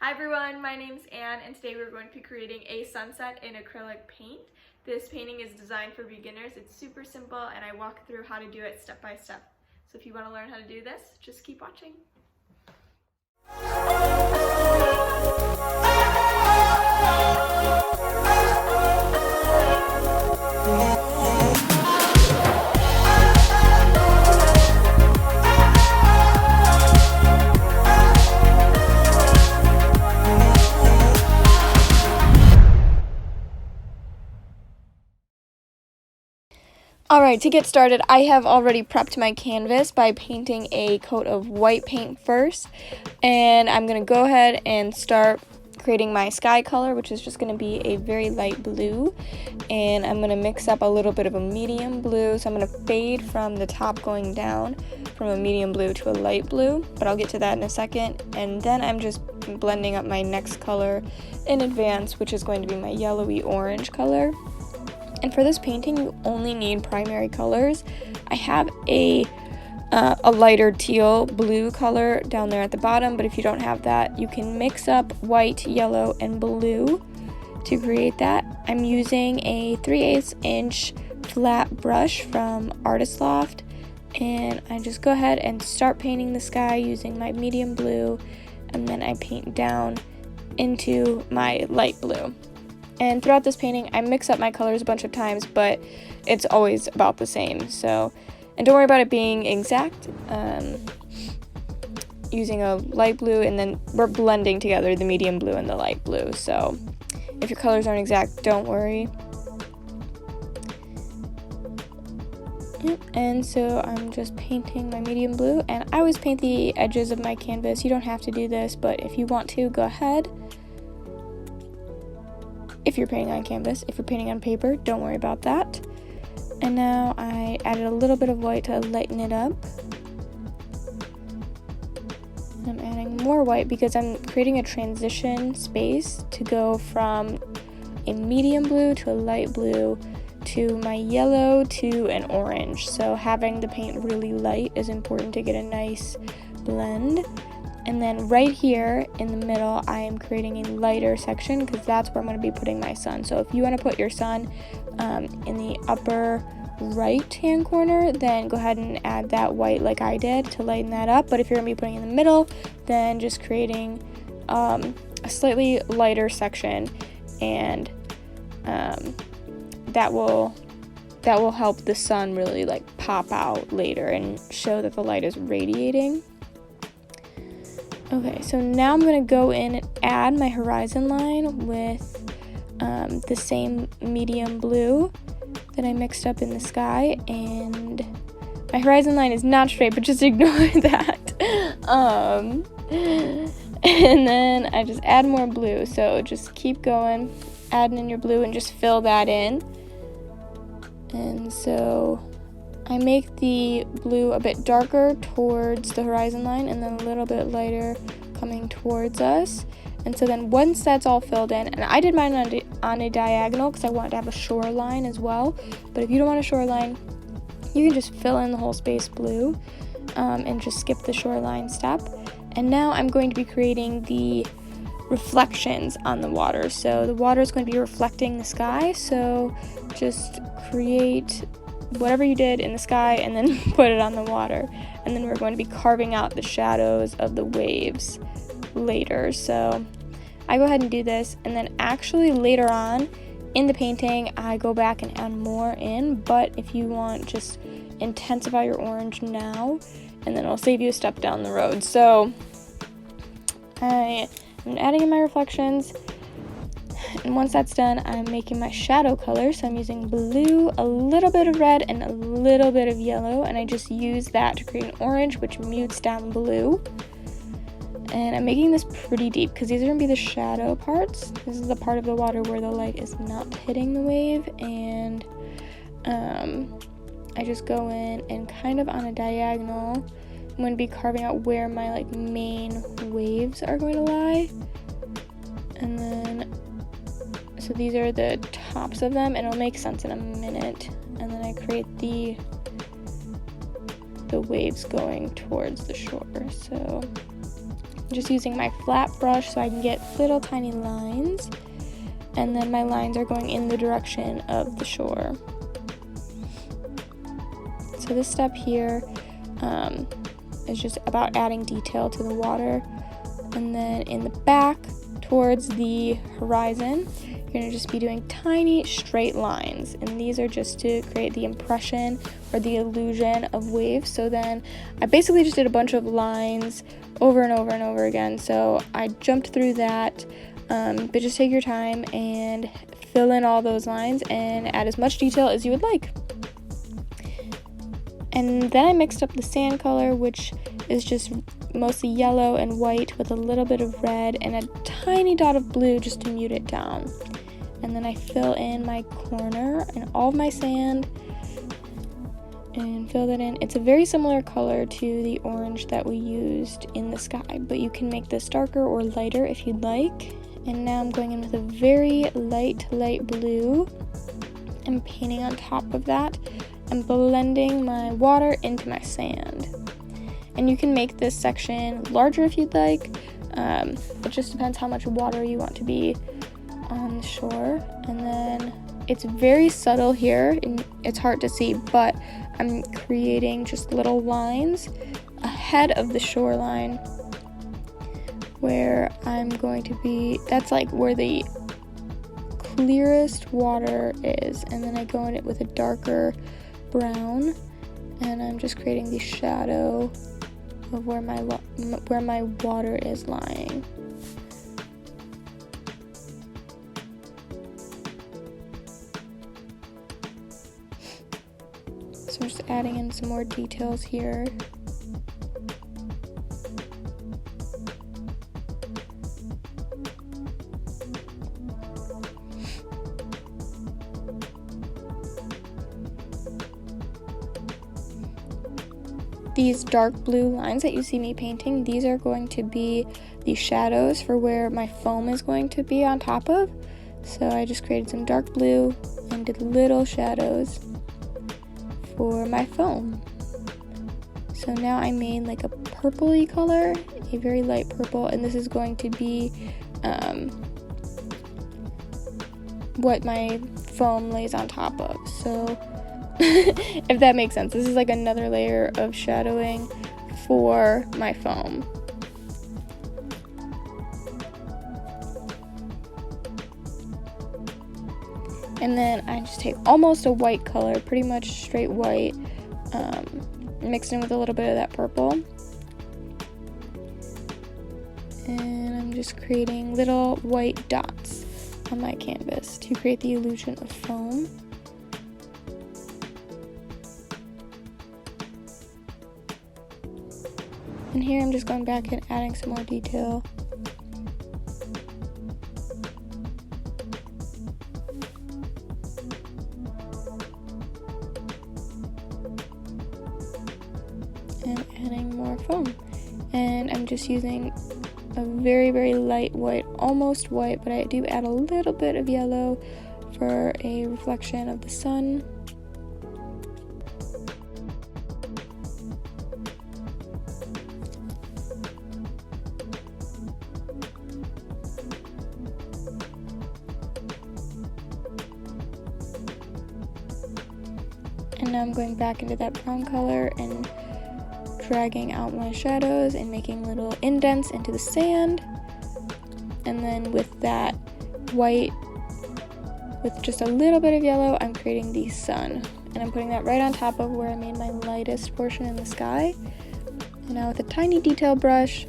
Hi everyone, my name's Anne and today we're going to be creating a sunset in acrylic paint. This painting is designed for beginners. It's super simple and I walk through how to do it step by step. So if you want to learn how to do this, just keep watching. Alright, to get started, I have already prepped my canvas by painting a coat of white paint first. And I'm going to go ahead and start creating my sky color, which is just going to be a very light blue. And I'm going to mix up a little bit of a medium blue. So I'm going to fade from the top going down from a medium blue to a light blue. But I'll get to that in a second. And then I'm just blending up my next color in advance, which is going to be my yellowy orange color. And for this painting, you only need primary colors. I have a lighter teal blue color down there at the bottom, but if you don't have that, you can mix up white, yellow, and blue to create that. I'm using a 3/8 inch flat brush from Artist Loft, and I just go ahead and start painting the sky using my medium blue, and then I paint down into my light blue. And throughout this painting, I mix up my colors a bunch of times, but it's always about the same. So, and don't worry about it being exact. Using a light blue, and then we're blending together the medium blue and the light blue. So, if your colors aren't exact, don't worry. And so I'm just painting my medium blue, and I always paint the edges of my canvas. You don't have to do this, but if you want to, go ahead. If you're painting on canvas. If you're painting on paper, don't worry about that. And now I added a little bit of white to lighten it up. I'm adding more white because I'm creating a transition space to go from a medium blue to a light blue to my yellow to an orange. So having the paint really light is important to get a nice blend. And then right here in the middle, I am creating a lighter section because that's where I'm going to be putting my sun. So if you want to put your sun in the upper right hand corner, then go ahead and add that white like I did to lighten that up. But if you're going to be putting it in the middle, then just creating a slightly lighter section, and that will help the sun really like pop out later and show that the light is radiating. Okay, so now I'm going to go in and add my horizon line with the same medium blue that I mixed up in the sky, and my horizon line is not straight, but just ignore that. And then I just add more blue, so just keep going, adding in your blue and just fill that in. And so I make the blue a bit darker towards the horizon line and then a little bit lighter coming towards us. And so then once that's all filled in, and I did mine on a diagonal because I wanted to have a shoreline as well, but if you don't want a shoreline, you can just fill in the whole space blue and just skip the shoreline step. And now I'm going to be creating the reflections on the water. So the water is going to be reflecting the sky, so just create whatever you did in the sky and then put it on the water. And then we're going to be carving out the shadows of the waves later. So I go ahead and do this, and then actually later on in the painting I go back and add more in, but if you want, just intensify your orange now and then it'll save you a step down the road. So I am adding in my reflections. And once that's done, I'm making my shadow color. So I'm using blue, a little bit of red, and a little bit of yellow. And I just use that to create an orange, which mutes down blue. And I'm making this pretty deep because these are going to be the shadow parts. This is the part of the water where the light is not hitting the wave. And I just go in and kind of on a diagonal, I'm going to be carving out where my main waves are going to lie. And then so these are the tops of them, and it'll make sense in a minute. And then I create the waves going towards the shore. So I'm just using my flat brush so I can get little tiny lines, and then my lines are going in the direction of the shore. So this step here is just about adding detail to the water. And then in the back towards the horizon, you're going to just be doing tiny straight lines, and these are just to create the impression or the illusion of waves. So then I basically just did a bunch of lines over and over and over again, so I jumped through that, but just take your time and fill in all those lines and add as much detail as you would like. And then I mixed up the sand color, which is just mostly yellow and white with a little bit of red and a tiny dot of blue just to mute it down. And then I fill in my corner and all of my sand and fill that in. It's a very similar color to the orange that we used in the sky, but you can make this darker or lighter if you'd like. And now I'm going in with a very light blue and painting on top of that and blending my water into my sand. And you can make this section larger if you'd like. It just depends how much water you want to be on the shore. And then it's very subtle here and it's hard to see, but I'm creating just little lines ahead of the shoreline where I'm going to be, that's like where the clearest water is, and then I go in it with a darker brown, and I'm just creating the shadow of where my water is lying. So I'm just adding in some more details here. These dark blue lines that you see me painting, these are going to be the shadows for where my foam is going to be on top of. So I just created some dark blue and did little shadows for my foam. So now I made like a purpley color, a very light purple, and this is going to be what my foam lays on top of. So if that makes sense, this is like another layer of shadowing for my foam. And then I just take almost a white color, pretty much straight white, mixed in with a little bit of that purple. And I'm just creating little white dots on my canvas to create the illusion of foam. And here I'm just going back and adding some more detail. And adding more foam. And I'm just using a very, very light white, almost white, but I do add a little bit of yellow for a reflection of the sun. And now I'm going back into that brown color and dragging out my shadows and making little indents into the sand. And then with that white, with just a little bit of yellow, I'm creating the sun. And I'm putting that right on top of where I made my lightest portion in the sky. And now with a tiny detail brush,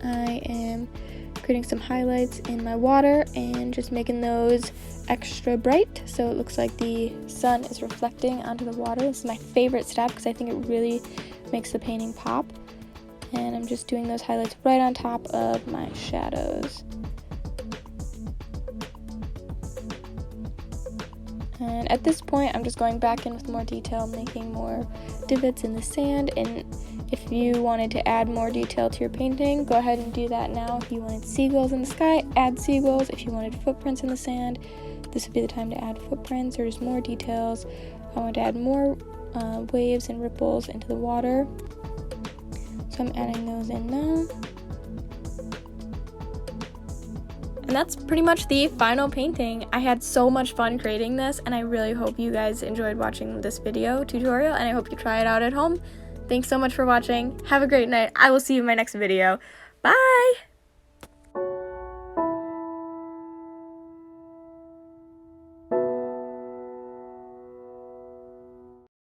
I am creating some highlights in my water and just making those extra bright so it looks like the sun is reflecting onto the water. This is my favorite step because I think it really makes the painting pop. And I'm just doing those highlights right on top of my shadows. And at this point, I'm just going back in with more detail, making more divots in the sand. And if you wanted to add more detail to your painting, go ahead and do that now. If you wanted seagulls in the sky, add seagulls. If you wanted footprints in the sand, this would be the time to add footprints or just more details. I want to add more waves and ripples into the water. So I'm adding those in now. And that's pretty much the final painting. I had so much fun creating this, and I really hope you guys enjoyed watching this video tutorial, and I hope you try it out at home. Thanks so much for watching. Have a great night. I will see you in my next video. Bye!